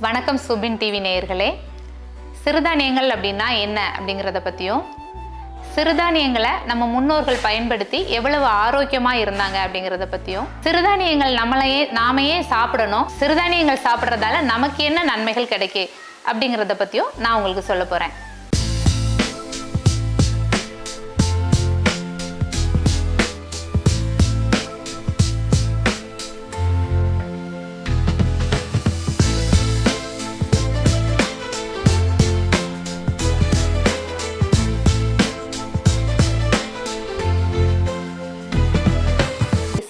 வணக்கம் சுபின் டிவி நேயர்களே. சிறுதானியங்கள் அப்படின்னா என்ன அப்படிங்கிறத பற்றியும், சிறுதானியங்களை நம்ம முன்னோர்கள் பயன்படுத்தி எவ்வளவு ஆரோக்கியமாக இருந்தாங்க அப்படிங்கிறத பற்றியும், சிறுதானியங்கள் நாமையே சாப்பிடணும், சிறுதானியங்கள் சாப்பிட்றதால நமக்கு என்ன நன்மைகள் கிடைக்கு அப்படிங்கிறத பற்றியும் நான் உங்களுக்கு சொல்ல போகிறேன்.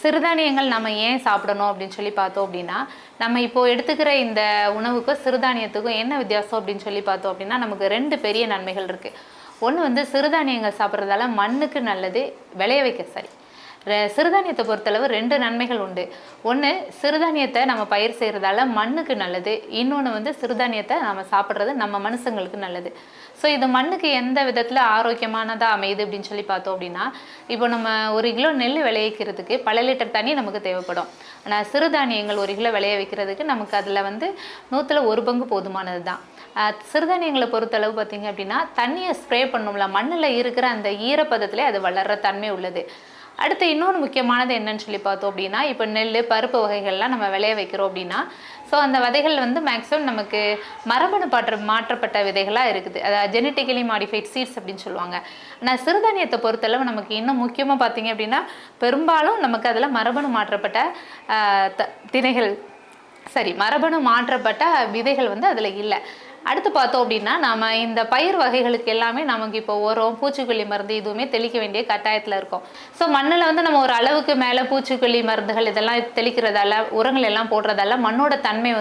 சிறுதானியங்கள் நம்ம ஏன் சாப்பிடணும் அப்படின்னு சொல்லி பார்த்தோம் அப்படின்னா, நம்ம இப்போது எடுத்துக்கிற இந்த உணவுக்கும் சிறுதானியத்துக்கும் என்ன வித்தியாசம் அப்படின்னு சொல்லி பார்த்தோம் அப்படின்னா, நமக்கு 2 பெரிய நன்மைகள் இருக்குது. ஒன்று சிறுதானியங்கள் சாப்பிட்றதால மண்ணுக்கு நல்லது, விளைய வைக்க சரி. சிறுதானியத்தை பொறுத்தளவு 2 நன்மைகள் உண்டு. ஒன்று, சிறுதானியத்தை நம்ம பயிர் செய்கிறதால மண்ணுக்கு நல்லது. இன்னொன்று சிறுதானியத்தை நம்ம சாப்பிட்றது நம்ம மனுஷங்களுக்கு நல்லது. ஸோ இது மண்ணுக்கு எந்த விதத்தில் ஆரோக்கியமானதாக அமையுது அப்படின்னு சொல்லி பார்த்தோம் அப்படின்னா, இப்போ நம்ம 1 கிலோ நெல் விளைவிக்கிறதுக்கு பல லிட்டர் தண்ணி நமக்கு தேவைப்படும். ஆனால் சிறுதானியங்கள் 1 கிலோ விளைய வைக்கிறதுக்கு நமக்கு அதில் 100ல் 1 பங்கு போதுமானது தான். சிறுதானியங்களை பொறுத்தளவு பார்த்திங்க அப்படின்னா, தண்ணியை ஸ்ப்ரே பண்ணோம்ல, மண்ணில் இருக்கிற அந்த ஈரப்பதத்திலே அது வளர்கிற தன்மை உள்ளது. அடுத்து இன்னொன்று முக்கியமானது என்னன்னு சொல்லி பார்த்தோம் அப்படின்னா, இப்போ நெல் பருப்பு வகைகள்லாம் நம்ம விளைய வைக்கிறோம் அப்படின்னா, ஸோ அந்த விதைகள் மேக்ஸிமம் நமக்கு மரபணு மாற்றப்பட்ட விதைகளாக இருக்குது. அதாவது ஜெனட்டிக்கலி மாடிஃபைட் சீட்ஸ் அப்படின்னு சொல்லுவாங்க. ஆனால் சிறுதானியத்தை பொறுத்தளவு நமக்கு இன்னும் முக்கியமாக பார்த்தீங்க அப்படின்னா, பெரும்பாலும் நமக்கு அதில் மரபணு மாற்றப்பட்ட மரபணு மாற்றப்பட்ட விதைகள் அதில் இல்லை. அடுத்து பார்த்தோம் அப்படின்னா, நம்ம இந்த பயிர் வகைகளுக்கு எல்லாமே நமக்கு இப்போ உரம், பூச்சிக்கொல்லி மருந்து இதுவுமே தெளிக்க வேண்டிய கட்டாயத்தில் இருக்கும். ஸோ மண்ணில் நம்ம ஒரு அளவுக்கு மேலே பூச்சிக்கொல்லி மருந்துகள் இதெல்லாம் தெளிக்கிறதால, உரங்கள் எல்லாம் போடுறதால மண்ணோட தன்மை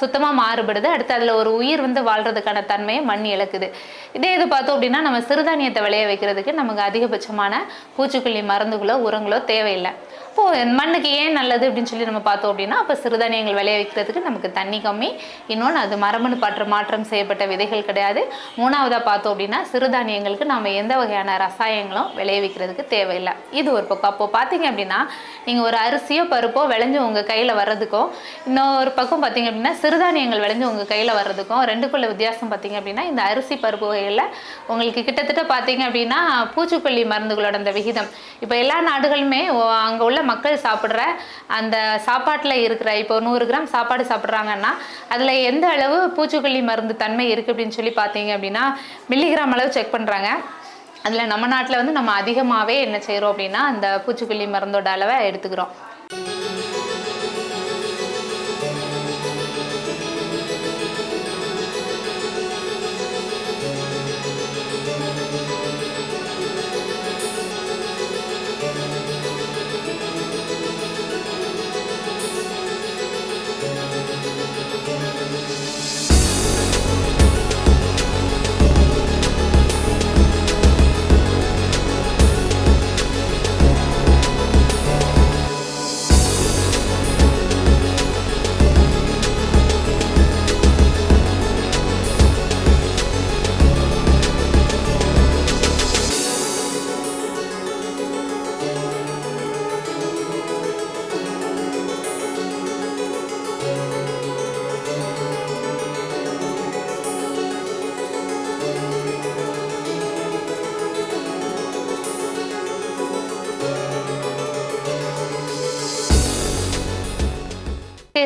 சுத்தமாக மாறுபடுது. அடுத்து அதில் ஒரு உயிர் வாழ்கிறதுக்கான தன்மையை மண் இழக்குது. இதே இது பார்த்தோம் அப்படின்னா, நம்ம சிறுதானியத்தை விளைய வைக்கிறதுக்கு நமக்கு அதிகபட்சமான பூச்சிக்கொல்லி மருந்துகளோ உரங்களோ தேவையில்லை. இப்போது மண்ணுக்கு ஏன் நல்லது அப்படின்னு சொல்லி நம்ம பார்த்தோம் அப்படின்னா, அப்போ சிறுதானியங்கள் விளைய வைக்கிறதுக்கு நமக்கு தண்ணி கம்மி, இன்னொன்று அது மரபணு மாற்றம் செய்யப்பட்ட விதைகள் கிடையாது. 3வதாக பார்த்தோம் அப்படின்னா, சிறுதானியங்களுக்கு நம்ம எந்த வகையான ரசாயனங்களும் விளைவிக்கிறதுக்கு தேவையில்லை. இது ஒரு பக்கம். அப்போது பார்த்தீங்க அப்படின்னா, நீங்கள் ஒரு அரிசியோ பருப்போ விளைஞ்சு உங்கள் கையில் வர்றதுக்கும், இன்னொரு பக்கம் பார்த்தீங்க அப்படின்னா சிறுதானியங்கள் விளைஞ்சு உங்கள் கையில் வர்றதுக்கும் 2க்குள்ள வித்தியாசம் பார்த்தீங்க அப்படின்னா, இந்த அரிசி பருப்பு வகைகளில் உங்களுக்கு கிட்டத்தட்ட பார்த்தீங்க அப்படின்னா பூச்சிக்கொல்லி மருந்துகளோட அந்த விகிதம், இப்போ எல்லா நாடுகளுமே அங்கே உள்ள மக்கள் சாப்பிட்ற அந்த சாப்பாட்டில் இருக்கிற, இப்போ 100 கிராம் சாப்பாடு சாப்பிட்றாங்கன்னா அதில் எந்த அளவு பூச்சிக்கொல்லி மருந்து தன்மை இருக்குது அப்படின்னு சொல்லி பார்த்தீங்க அப்படின்னா மில்லிகிராம் அளவு செக் பண்ணுறாங்க. அதில் நம்ம நாட்டில் நம்ம அதிகமாகவே என்ன செய்கிறோம் அப்படின்னா அந்த பூச்சிக்கொல்லி மருந்தோட அளவை எடுத்துக்கிறோம்.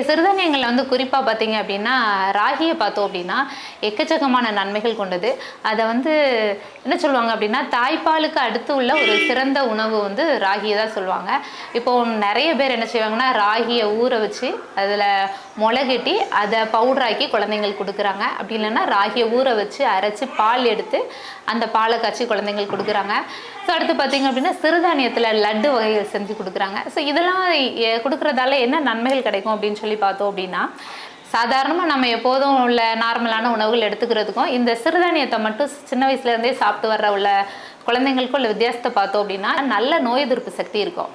சிறுதானியங்களில் குறிப்பாக பார்த்தீங்க அப்படின்னா, ராகியை பார்த்தோம் அப்படின்னா எக்கச்சக்கமான நன்மைகள் கொண்டது. அதை என்ன சொல்லுவாங்க அப்படின்னா, தாய்ப்பாலுக்கு அடுத்து உள்ள ஒரு சிறந்த உணவு ராகியை தான் சொல்லுவாங்க. இப்போது நிறைய பேர் என்ன செய்வாங்கன்னா, ராகியை ஊற வச்சு அதில் முளைகட்டி அதை பவுடராக்கி குழந்தைங்களுக்கு கொடுக்குறாங்க. அப்படி இல்லைன்னா ராகியை ஊற வச்சு அரைச்சி பால் எடுத்து அந்த பாலை காய்ச்சி குழந்தைங்களுக்கு கொடுக்குறாங்க. ஸோ அடுத்து பார்த்திங்க அப்படின்னா சிறுதானியத்தில் லட்டு வகைகள் செஞ்சு கொடுக்குறாங்க. ஸோ இதெல்லாம் கொடுக்குறதால என்ன நன்மைகள் கிடைக்கும் அப்படின்னு சொல்லி பார்த்தோம் அப்படின்னா, சாதாரணமாக நம்ம எப்போதும் உள்ள நார்மலான உணவுகள் எடுத்துக்கிறதுக்கும் இந்த சிறுதானியத்தை மட்டும் சின்ன வயசுலேருந்தே சாப்பிட்டு வர்ற உள்ள குழந்தைங்களுக்கும் உள்ள வித்தியாசத்தை பார்த்தோம் அப்படின்னா, நல்ல நோய் எதிர்ப்பு சக்தி இருக்கும்.